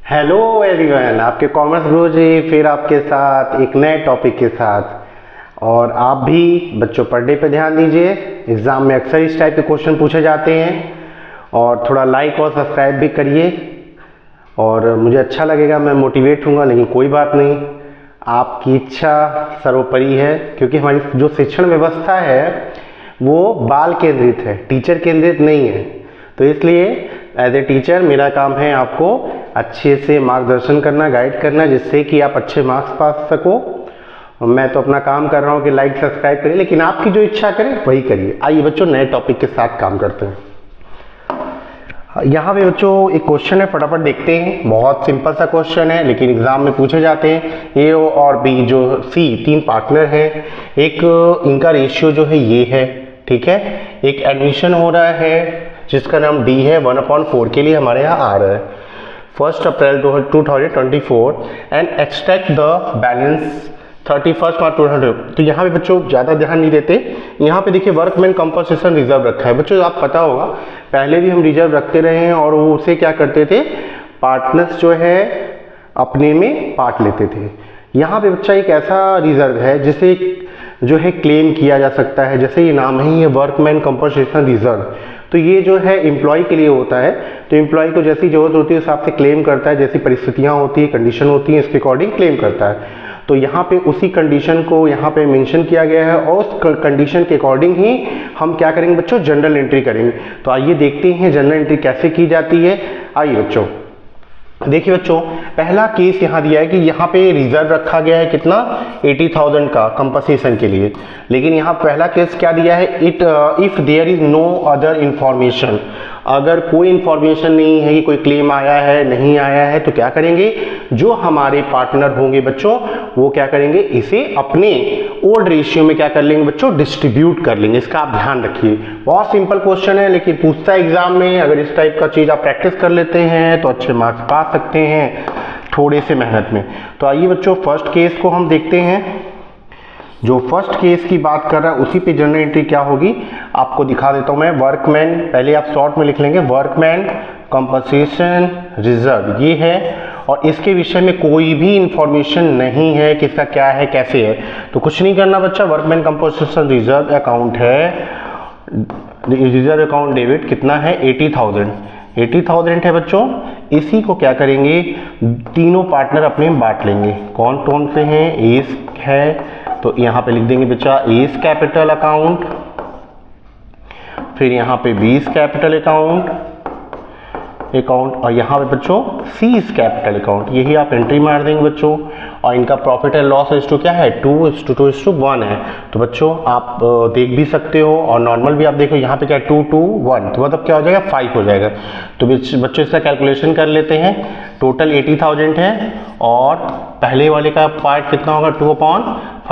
Hello everyone, आपके commerce गुरु जी फिर आपके साथ एक नए टॉपिक के साथ। और आप भी बच्चों पढ़ने पे ध्यान दीजिए। एग्ज़ाम में अक्सर इस टाइप के क्वेश्चन पूछे जाते हैं और थोड़ा लाइक और सब्सक्राइब भी करिए और मुझे अच्छा लगेगा, मैं मोटिवेट हूँगा। लेकिन कोई बात नहीं, आपकी इच्छा सर्वोपरि है, क्योंकि हमारी जो शिक्षण व्यवस्था है वो बाल केंद्रित है, टीचर केंद्रित नहीं है। तो इसलिए एज ए टीचर मेरा काम है आपको अच्छे से मार्गदर्शन करना, गाइड करना, जिससे कि आप अच्छे मार्क्स पा सको। मैं तो अपना काम कर रहा हूँ कि लाइक सब्सक्राइब करिए, लेकिन आपकी जो इच्छा करें वही करिए। आइए बच्चों नए टॉपिक के साथ काम करते हैं। यहाँ पे बच्चों एक क्वेश्चन है, फटाफट देखते हैं। बहुत सिंपल सा क्वेश्चन है, लेकिन एग्जाम में पूछे जाते हैं। ए और बी जो सी तीन पार्टनर हैं, एक इनका रेशियो जो है ये है, ठीक है। एक एडमिशन हो रहा है जिसका नाम डी है, 1/4 के लिए हमारे यहाँ आ रहा है 1 अप्रैल 2024 एंड एक्सट्रैक्ट द बैलेंस 31 मार्च 2000। तो यहाँ पे बच्चों ज़्यादा ध्यान नहीं देते। यहाँ पे देखिए वर्कमैन कंपनसेशन रिजर्व रखा है। बच्चों आप पता होगा पहले भी हम रिजर्व रखते रहे हैं और वो उसे क्या करते थे, पार्टनर्स जो है अपने में बांट लेते थे। यहाँ पे बच्चा एक ऐसा रिजर्व है जिसे जो है क्लेम किया जा सकता है, जैसे ये नाम है, ये वर्कमैन कंपनसेशन रिजर्व। तो ये जो है एम्प्लॉय के लिए होता है। तो एम्प्लॉय को जैसी जरूरत होती है उस हिसाब से क्लेम करता है, जैसी परिस्थितियां होती है, कंडीशन होती है, इसके अकॉर्डिंग क्लेम करता है। तो यहाँ पे उसी कंडीशन को यहाँ पे मेंशन किया गया है और उस कंडीशन के अकॉर्डिंग ही हम क्या करेंगे बच्चों, जनरल एंट्री करेंगे। तो आइए देखते हैं जनरल एंट्री कैसे की जाती है। आइए बच्चों देखिए बच्चों, पहला केस यहाँ दिया है कि यहाँ पे रिजर्व रखा गया है कितना, 80,000 का कंपनसेशन के लिए। लेकिन यहाँ पहला केस क्या दिया है, if there is no other information. अगर कोई इंफॉर्मेशन नहीं है कि कोई क्लेम आया है नहीं आया है, तो क्या करेंगे, जो हमारे पार्टनर होंगे बच्चों वो क्या करेंगे, इसे अपने ओल्ड रेशियो में क्या कर लेंगे बच्चों, डिस्ट्रीब्यूट कर लेंगे। इसका आप ध्यान रखिए। बहुत सिंपल क्वेश्चन है, लेकिन पूछता है एग्जाम में। अगर इस टाइप का चीज आप प्रैक्टिस कर लेते हैं तो अच्छे मार्क्स पा सकते हैं थोड़े से मेहनत में। तो आइए बच्चों फर्स्ट केस को हम देखते हैं। जो फर्स्ट केस की बात कर रहा है उसी पे जनरल एंट्री क्या होगी आपको दिखा देता हूं मैं। वर्कमैन, पहले आप शॉर्ट में लिख लेंगे, वर्कमैन कंपनसेशन रिजर्व ये है, और इसके विषय में कोई भी इंफॉर्मेशन नहीं है कि इसका क्या है कैसे है। तो कुछ नहीं करना बच्चा, वर्कमैन कंपनसेशन रिजर्व अकाउंट है, रिजर्व अकाउंट डेबिट कितना है, 80,000 है बच्चों। इसी को क्या करेंगे, तीनों पार्टनर अपने में बांट लेंगे। कौन कौन से हैं, एस है तो यहाँ पे लिख देंगे बच्चा एस कैपिटल अकाउंट, फिर यहाँ पे बीस कैपिटल अकाउंट और यहाँ पे बच्चों सीज कैपिटल अकाउंट। यही आप एंट्री मार देंगे बच्चों। और इनका प्रॉफिट एंड लॉस रेशियो क्या है, 2:1 है। तो बच्चों आप देख भी सकते हो, और नॉर्मल भी आप देखो यहाँ पे क्या है 2:1, तो मतलब क्या हो जाएगा 5 हो जाएगा। तो बच्चों इसका कैलकुलेशन कर लेते हैं। टोटल 80,000 है और पहले वाले का पार्ट कितना होगा, 2/5।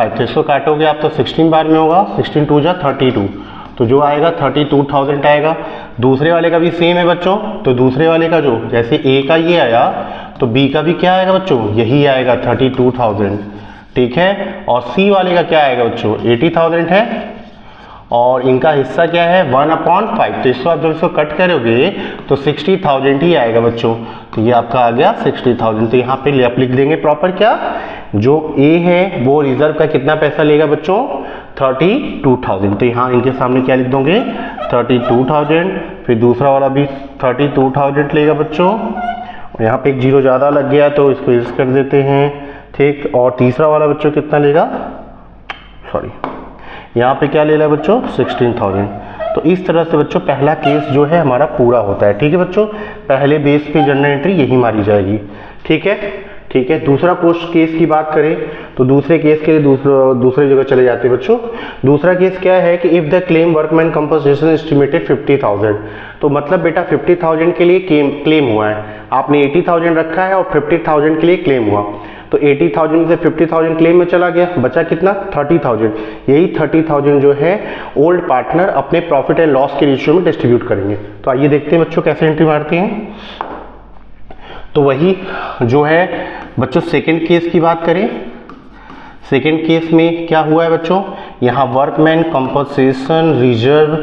तो इसको काटोगे आप तो 16 बार में होगा, 16 2 जा 32, तो जो आएगा 32,000 आएगा। दूसरे वाले का भी सेम है बच्चों। तो दूसरे वाले का जो जैसे ए का ये आया तो बी का भी क्या आएगा बच्चों, यही आएगा 32,000, ठीक है। और सी वाले का क्या आएगा बच्चों, 80,000 है और इनका हिस्सा क्या है 1/5। तो इसको आप जब इसको कट करोगे तो 60,000 ही आएगा बच्चों। तो ये आपका आ गया 60,000। तो यहाँ पे आप लिख देंगे प्रॉपर क्या, जो ए है वो रिजर्व का कितना पैसा लेगा बच्चों, 32,000। तो यहाँ इनके सामने क्या लिख दोगे, 32,000। फिर दूसरा वाला भी 32,000 लेगा बच्चों, और यहाँ पे एक जीरो ज़्यादा लग गया तो इसको यूज कर देते हैं, ठीक। और तीसरा वाला बच्चों कितना लेगा, सॉरी यहाँ पे क्या ले रहा है बच्चों, 16,000। तो इस तरह से बच्चों पहला केस जो है हमारा पूरा होता है, ठीक है बच्चों। पहले बेस पे जनरल एंट्री यही मारी जाएगी, ठीक है, ठीक है। दूसरा पोस्ट केस की बात करें तो दूसरे केस के लिए दूसरे जगह चले जाते हैं बच्चों। दूसरा केस क्या है कि if the claim workman compensation estimated 50,000। तो मतलब बेटा 50,000 के लिए क्लेम हुआ है, आपने 80,000 रखा है और 50,000 के लिए क्लेम हुआ। तो 80,000 में से 50,000 क्लेम में चला गया, बचा कितना 30,000। यही 30,000 जो है ओल्ड पार्टनर अपने प्रॉफिट एंड लॉस के रेशियो में डिस्ट्रीब्यूट करेंगे। तो आइए देखते हैं बच्चों कैसे एंट्री मारते हैं। तो वही जो है बच्चों सेकंड केस की बात करें। सेकंड केस में क्या हुआ है बच्चों, यहाँ workman compensation reserve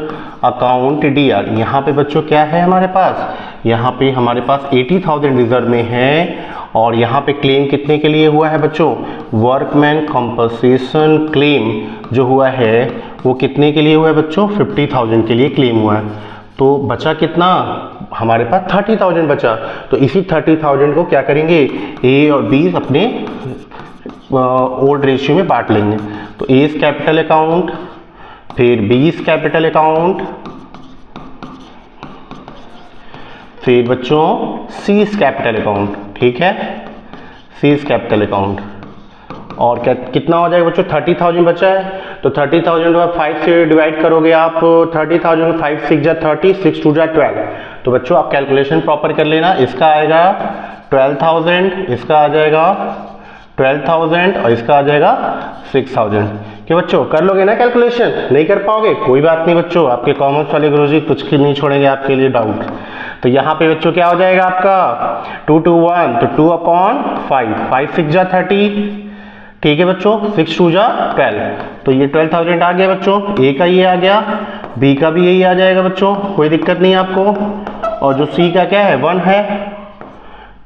account DR. यहाँ पे बच्चों क्या है हमारे पास, यहाँ पे हमारे पास 80,000 रिजर्व में है और यहाँ पे क्लेम कितने के लिए हुआ है बच्चों, वर्कमैन कंपनसेशन क्लेम जो हुआ है वो कितने के लिए हुआ है बच्चों, 50,000 के लिए क्लेम हुआ है। तो बचा कितना हमारे पास 30,000 बचा। तो इसी 30,000 को क्या करेंगे, ए और बी अपने ओल्ड रेशियो में बांट लेंगे। तो ए इज कैपिटल अकाउंट, फिर बी इज कैपिटल अकाउंट, फिर बच्चों सी इज कैपिटल अकाउंट। ठीक है, सी इज कैपिटल अकाउंट। और क्या कितना हो जाएगा बच्चों, 30,000 बचा है। तो 30,000 को 5 से डिवाइड करोगे आप, 30,000 को 5 6 जा 30, 6 2 जा 12। तो बच्चों आप कैलकुलेशन प्रॉपर कर लेना। इसका आएगा 12,000, इसका आ जाएगा 12,000 और इसका आ जाएगा 6,000। क्या बच्चों कर लोगे ना कैलकुलेशन? नहीं कर पाओगे कोई बात नहीं बच्चों, आपके कॉमर्स वाले गुरुजी कुछ नहीं छोड़ेंगे आपके लिए डाउट। तो यहाँ पे बच्चों क्या हो जाएगा आपका 2 2 1, तो 2/5, 5 6 जा 30। ठीक है बच्चों, 6 2 जा 12। तो ये 12,000 आ गया बच्चों, ए का ये आ गया, बी का भी यही आ जाएगा बच्चों, कोई दिक्कत नहीं आपको। और जो सी का क्या है 1 है।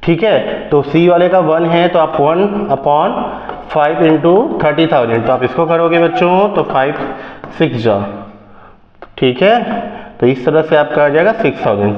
ठीक है, तो सी वाले का 1 है तो आप 1/5 इंटू 30,000, तो आप इसको करोगे बच्चों तो 5 6 जा। ठीक है, तो इस तरह से आपका आ जाएगा 6,000।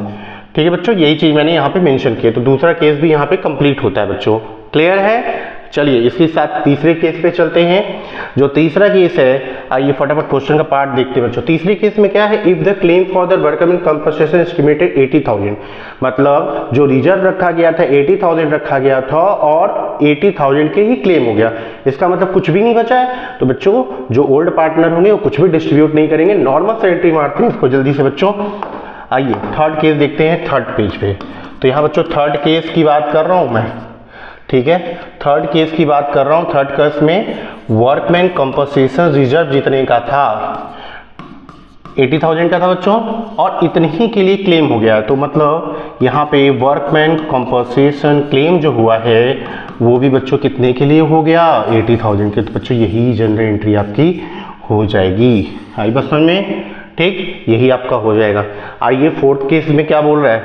ठीक है बच्चों, यही चीज मैंने यहाँ पे मेंशन की है। तो दूसरा केस भी यहाँ पे कंप्लीट होता है बच्चों। क्लियर है? चलिए इसके साथ तीसरे केस पे चलते हैं। जो तीसरा केस है, आइए फटाफट क्वेश्चन का पार्ट देखते हैं बच्चों। तीसरे केस में क्या है, if the claim for the workman compensation estimated 80,000, मतलब जो रिजर्व रखा गया था 80,000 रखा गया था और 80,000 के ही क्लेम हो गया, इसका मतलब कुछ भी नहीं बचा है। तो बच्चों जो ओल्ड पार्टनर होंगे वो कुछ भी डिस्ट्रीब्यूट नहीं करेंगे, नॉर्मल से एंट्री मारते हैं इसको जल्दी से बच्चों। आइए थर्ड केस देखते हैं थर्ड पेज पे। तो यहाँ बच्चों थर्ड केस की बात कर रहा हूँ मैं। ठीक है, थर्ड केस की बात कर रहा हूँ। थर्ड केस में वर्कमैन कंपनसेशन रिजर्व जितने का था 80,000 का था बच्चों और इतने ही के लिए क्लेम हो गया। तो मतलब यहाँ पे वर्कमैन कंपनसेशन क्लेम जो हुआ है वो भी बच्चों कितने के लिए हो गया, 80,000 के। तो बच्चों यही जनरल एंट्री आपकी हो जाएगी। आई बस समझ में? ठीक, यही आपका हो जाएगा। आइए फोर्थ केस में क्या बोल रहा है,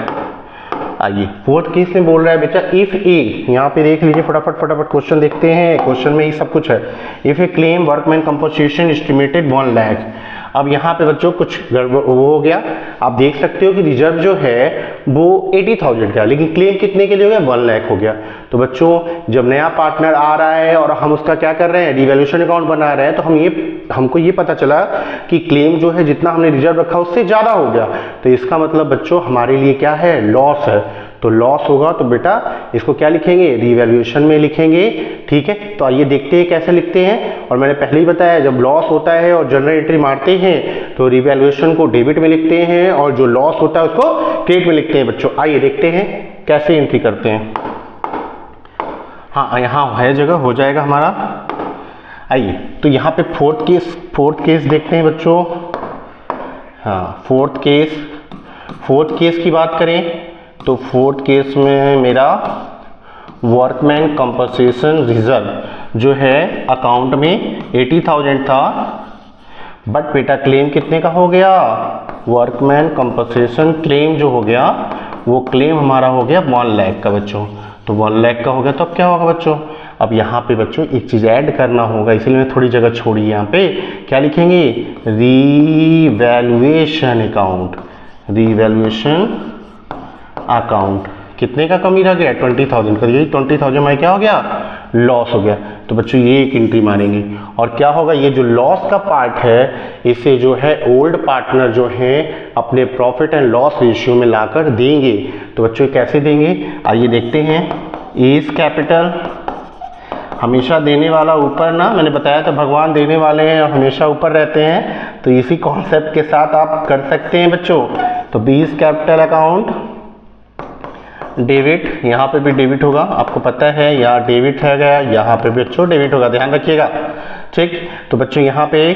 आइए फोर्थ केस में बोल रहा है बेटा इफ ए, यहाँ पे देख लीजिए फटाफट क्वेश्चन देखते हैं, क्वेश्चन में ही सब कुछ है। If A claim workman compensation estimated 1 lakh. अब यहाँ पे बच्चों कुछ वो हो गया, आप देख सकते हो कि रिजर्व जो है वो 80,000 का, लेकिन क्लेम कितने के लिए हो गया, 1 लाख हो गया। तो बच्चों जब नया पार्टनर आ रहा है और हम उसका क्या कर रहे हैं, रिवैल्यूएशन अकाउंट बना रहे हैं, तो हमको ये पता चला कि क्लेम जो है जितना हमने रिजर्व रखा उससे ज्यादा हो गया। तो इसका मतलब बच्चों हमारे लिए क्या है, लॉस है। तो लॉस होगा तो बेटा इसको क्या लिखेंगे, रिवैल्यूएशन में लिखेंगे। ठीक है, तो आइए देखते हैं कैसे लिखते हैं। और मैंने पहले ही बताया जब लॉस होता है और जनरल एंट्री मारते हैं तो रिवैल्यूएशन को डेबिट में लिखते हैं और जो लॉस होता है उसको क्रेडिट में लिखते हैं बच्चों। आइए देखते हैं कैसे एंट्री करते हैं। हाँ यहाँ है जगह, हो जाएगा हमारा। आइए तो यहाँ पे फोर्थ केस देखते हैं बच्चों। हाँ फोर्थ केस की बात करें तो फोर्थ केस में मेरा वर्कमैन कंपनसेशन रिजर्व जो है अकाउंट में 80,000 था, बट बेटा क्लेम कितने का हो गया, वर्कमैन कंपनसेशन क्लेम जो हो गया वो क्लेम हमारा हो गया 1 लाख का बच्चों। तो 1 लाख का हो गया तो अब क्या होगा बच्चों, अब यहाँ पे बच्चों एक चीज ऐड करना होगा, इसलिए मैं थोड़ी जगह छोड़ी। यहाँ पे क्या लिखेंगे, रीवैल्यूएशन अकाउंट कितने का कमी रह गया, 20,000 का। यही 20,000 में क्या हो गया, लॉस हो गया। तो बच्चों ये एक एंट्री मारेंगे और क्या होगा, ये जो लॉस का पार्ट है इसे जो है ओल्ड पार्टनर जो है अपने प्रॉफिट एंड लॉस रेशियो में लाकर देंगे। तो बच्चों कैसे देंगे, आइए देखते हैं। इज कैपिटल, हमेशा देने वाला ऊपर ना, मैंने बताया था भगवान देने वाले हैं और हमेशा ऊपर रहते हैं, तो इसी कॉन्सेप्ट के साथ आप कर सकते हैं बच्चों। तो B is capital account, debit, यहाँ पे भी डेबिट होगा, आपको पता है यहाँ डेबिट है गया, यहाँ पे भी बच्चों डेबिट होगा, ध्यान रखिएगा। ठीक, तो बच्चों यहाँ पे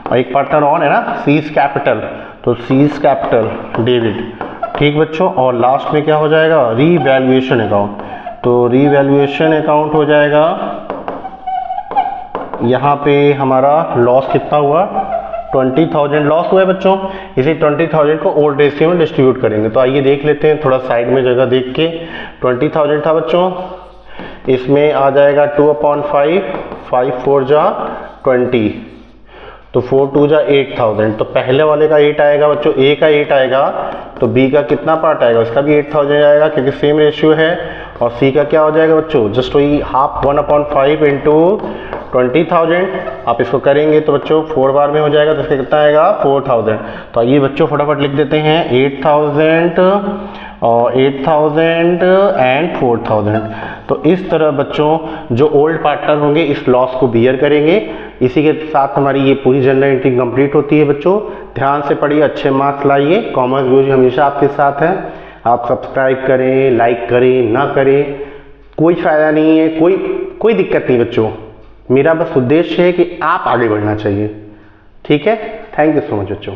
और एक पार्टनर और है ना, सी इज कैपिटल, तो सी इज कैपिटल डेबिट। ठीक बच्चों, और लास्ट में क्या हो जाएगा, रीवैल्यूएशन अकाउंट। तो रीवैल्यूएशन अकाउंट हो जाएगा, यहाँ पे हमारा लॉस कितना हुआ 20,000 लॉस हुआ है बच्चों, इसी 20,000 को ओल्ड रेशियो में डिस्ट्रीब्यूट करेंगे। तो आइए देख लेते हैं थोड़ा साइड में जगह देख के। 20,000 था बच्चों, इसमें आ जाएगा 2/5, 5 4 जा 20, तो 4 2 जा 8,000। तो पहले वाले का 8 आएगा बच्चों, ए का 8 आएगा, तो बी का कितना पार्ट आएगा, इसका भी 8,000 आएगा क्योंकि सेम रेशियो है। और सी का क्या हो जाएगा बच्चों, जस्ट वही हाफ 1/5 इंटू 20,000। आप इसको करेंगे तो बच्चों 4 बार में हो जाएगा, तो इसका कितना आएगा 4,000। तो आइए बच्चों फटाफट लिख देते हैं 8,000 और 8,000 एंड 4,000। तो इस तरह बच्चों जो ओल्ड पार्टनर होंगे इस लॉस को बियर करेंगे। इसी के साथ हमारी ये पूरी जर्नल एंट्री कंप्लीट होती है बच्चों। ध्यान से पढ़िए, अच्छे मार्क्स लाइए। कॉमर्स गुरुजी हमेशा आपके साथ है। आप सब्सक्राइब करें, लाइक करें, ना करें, कोई फायदा नहीं है, कोई दिक्कत नहीं बच्चों। मेरा बस उद्देश्य है कि आप आगे बढ़ना चाहिए। ठीक है, थैंक यू सो मच बच्चों।